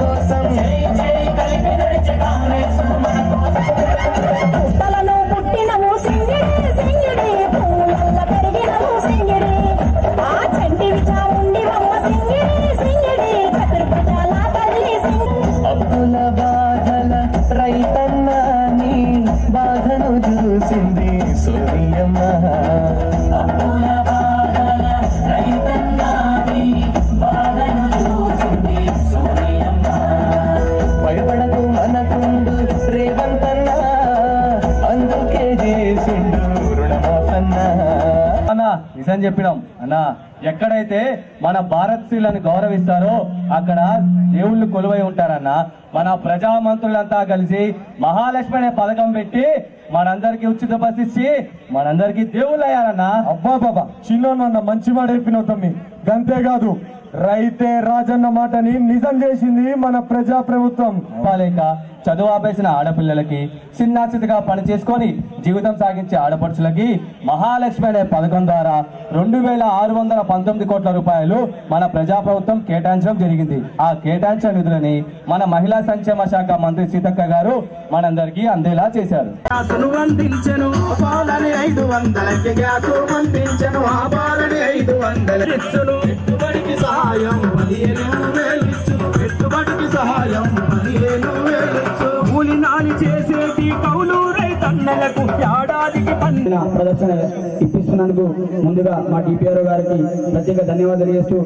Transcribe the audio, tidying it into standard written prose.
కోసం పుట్టలను పుట్టినవు సింగిడి సింగిడి పూలల్ల పెరిగినవు సింగిడి ఆ చంటివి చాముండి అమ్మ సింగిడి సింగిడి చతుర్భుజాల తల్లి సింగిడి అప్పుల బాధల రైతన్న నీ బాధను చూసింది సోనియమ్మ అప్పుల బాధల రైతన్న నీ బాధను చూసింది సోనియమ్మ భయపడకు మనకుండు రేవంతన్న అందుకే చేసిండు రుణమాసన్న అన్న నిజం చెప్పినాం అన్న ఎక్కడైతే మన భారత్ స్త్రీలను గౌరవిస్తారో అక్కడ దేవుళ్ళు కొలువై ఉంటారన్న మన ప్రజామంత్రులంతా కలిసి మహాలక్ష్మి అనే పథకం పెట్టి మనందరికి ఉచిత బస్ ఇచ్చి మనందరికి దేవుళ్ళు అయ్యారన్న అబ్బా బాబా చిన్న మంచి మాట చెప్పినావు తమ్మి గంతేకాదు రైతే రాజన్న మాటని నిజం చేసింది మన ప్రజా ప్రభుత్వం లేక చదువు ఆపేసిన ఆడపిల్లలకి చిన్నాచితగా పని చేసుకొని జీవితం సాగించే ఆడపడుచులకి మహాలక్ష్మి అనే పథకం ద్వారా 2619 కోట్ల రూపాయలు మన ప్రజా ప్రభుత్వం కేటాయించడం జరిగింది. ఆ కేటాయించిన నిధులని మన మహిళా సంక్షేమ శాఖ మంత్రి సీతక్క గారు మనందరికీ అందేలా చేశారు. కూలినాలి చేసేటి కౌలు రైతన్నలకు ఏడాదికి ప్రదర్శన ఇప్పిస్తున్నందుకు ముందుగా మా డిపిఆర్ఓ గారికి ప్రత్యేక ధన్యవాదాలు చేస్తూ